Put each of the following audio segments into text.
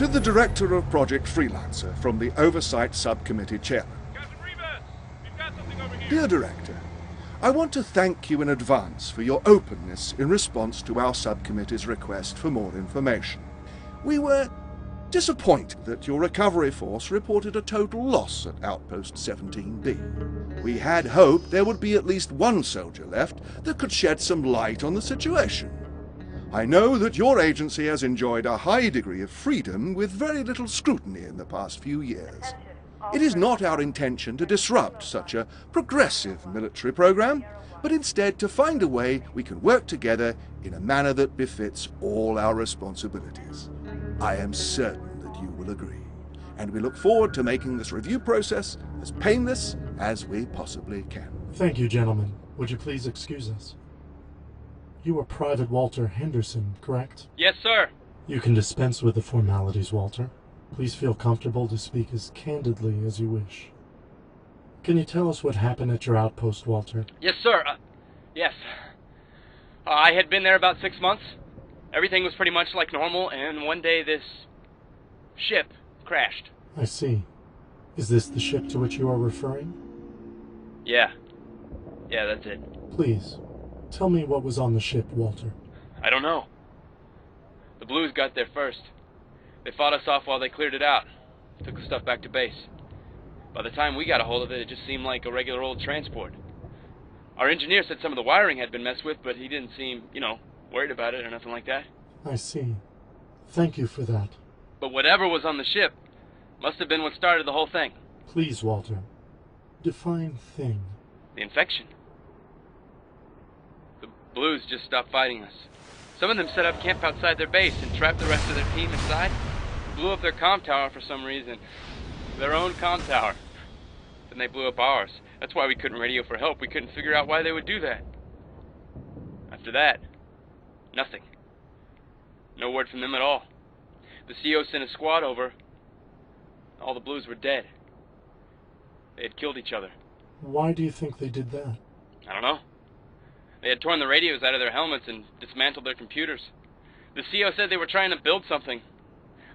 To the Director of Project Freelancer from the Oversight Subcommittee Chairman. Captain Rivas, we've got something over here. Dear Director, I want to thank you in advance for your openness in response to our subcommittee's request for more information. We were disappointed that your recovery force reported a total loss at Outpost 17B. We had hoped there would be at least one soldier left that could shed some light on the situation. I know that your agency has enjoyed a high degree of freedom with very little scrutiny in the past few years. It is not our intention to disrupt such a progressive military program, but instead to find a way we can work together in a manner that befits all our responsibilities. I am certain that you will agree, and we look forward to making this review process as painless as we possibly can. Thank you, gentlemen. Would you please excuse us? You are Private Walter Henderson, correct? Yes, sir. You can dispense with the formalities, Walter. Please feel comfortable to speak as candidly as you wish. Can you tell us what happened at your outpost, Walter? Yes, sir. Yes. I had been there about 6 months. Everything was pretty much like normal, and one day this ship crashed. I see. Is this the ship to which you are referring? Yeah. Yeah, that's it. Please, tell me what was on the ship, Walter. I don't know. The Blues got there first. They fought us off while they cleared it out. Took the stuff back to base. By the time we got a hold of it, it just seemed like a regular old transport. Our engineer said some of the wiring had been messed with, but he didn't seem, worried about it or nothing like that. I see. Thank you for that. But whatever was on the ship must have been what started the whole thing. Please, Walter. Define thing. The infection. The Blues just stopped fighting us. Some of them set up camp outside their base and trapped the rest of their team inside. Blew up their comm tower for some reason. Their own comm tower. Then they blew up ours. That's why we couldn't radio for help. We couldn't figure out why they would do that. After that, nothing. No word from them at all. The CO sent a squad over. All the Blues were dead. They had killed each other. Why do you think they did that? I don't know. They had torn the radios out of their helmets and dismantled their computers. The CO said they were trying to build something.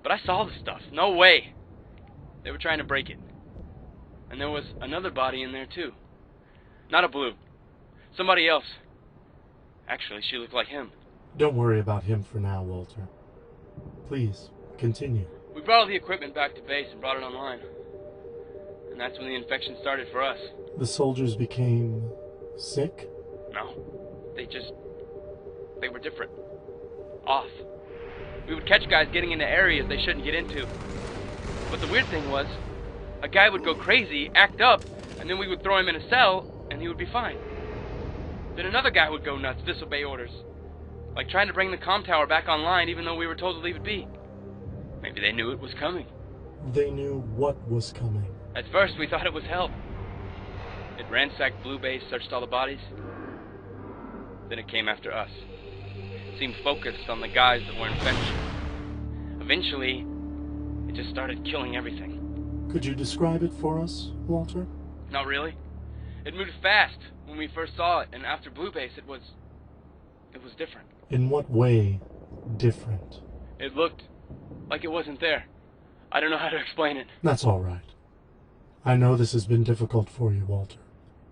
But I saw the stuff. No way. They were trying to break it. And there was another body in there too. Not a Blue. Somebody else. Actually, she looked like him. Don't worry about him for now, Walter. Please, continue. We brought all the equipment back to base and brought it online. And that's when the infection started for us. The soldiers became sick? No. They were different. Off. We would catch guys getting into areas they shouldn't get into. But the weird thing was, a guy would go crazy, act up, and then we would throw him in a cell, and he would be fine. Then another guy would go nuts, disobey orders. Like trying to bring the comm tower back online even though we were told to leave it be. Maybe they knew it was coming. They knew what was coming. At first we thought it was help. It ransacked Blue Base, searched all the bodies. Then it came after us. It seemed focused on the guys that were infected. Eventually, it just started killing everything. Could you describe it for us, Walter? Not really. It moved fast when we first saw it, and after Blue Base it was different. In what way different? It looked like it wasn't there. I don't know how to explain it. That's all right. I know this has been difficult for you, Walter.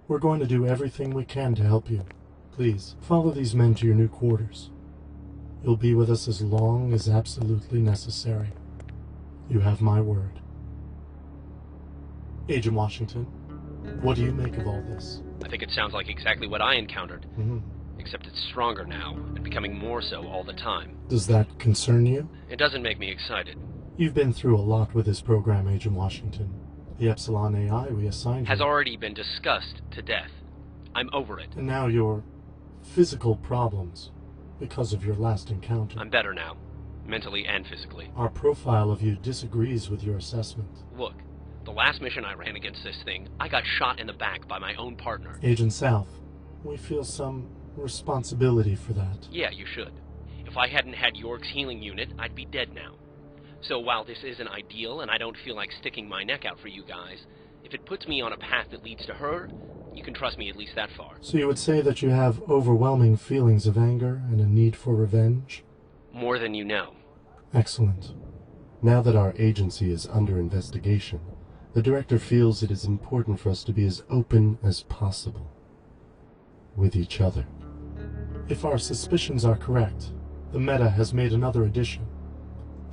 We're going to do everything we can to help you. Please, follow these men to your new quarters. You'll be with us as long as absolutely necessary. You have my word. Agent Washington, what do you make of all this? I think it sounds like exactly what I encountered. Mm-hmm. Except it's stronger now, and becoming more so all the time. Does that concern you? It doesn't make me excited. You've been through a lot with this program, Agent Washington. The Epsilon AI we assigned Has you already been discussed to death. I'm over it. And now your physical problems, because of your last encounter. I'm better now, mentally and physically. Our profile of you disagrees with your assessment. Look, the last mission I ran against this thing, I got shot in the back by my own partner. Agent South, we feel some responsibility for that. Yeah, you should. If I hadn't had York's healing unit, I'd be dead now. So while this isn't ideal and I don't feel like sticking my neck out for you guys, if it puts me on a path that leads to her, you can trust me at least that far. So you would say that you have overwhelming feelings of anger and a need for revenge? More than you know. Excellent. Now that our agency is under investigation, the Director feels it is important for us to be as open as possible with each other. If our suspicions are correct, the Meta has made another addition,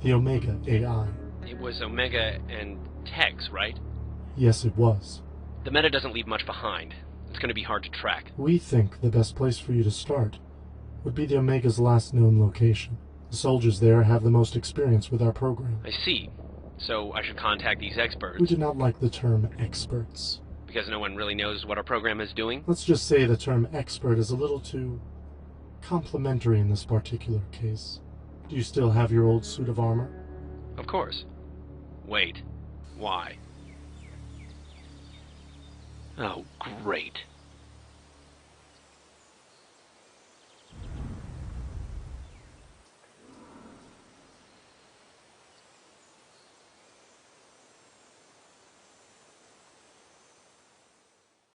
the Omega AI. It was Omega and Tex, right? Yes, it was. The Meta doesn't leave much behind. It's going to be hard to track. We think the best place for you to start would be the Omega's last known location. The soldiers there have the most experience with our program. I see. So I should contact these experts. We do not like the term experts. Because no one really knows what our program is doing? Let's just say the term expert is a little too complimentary in this particular case. Do you still have your old suit of armor? Of course. Wait. Why? Oh, great.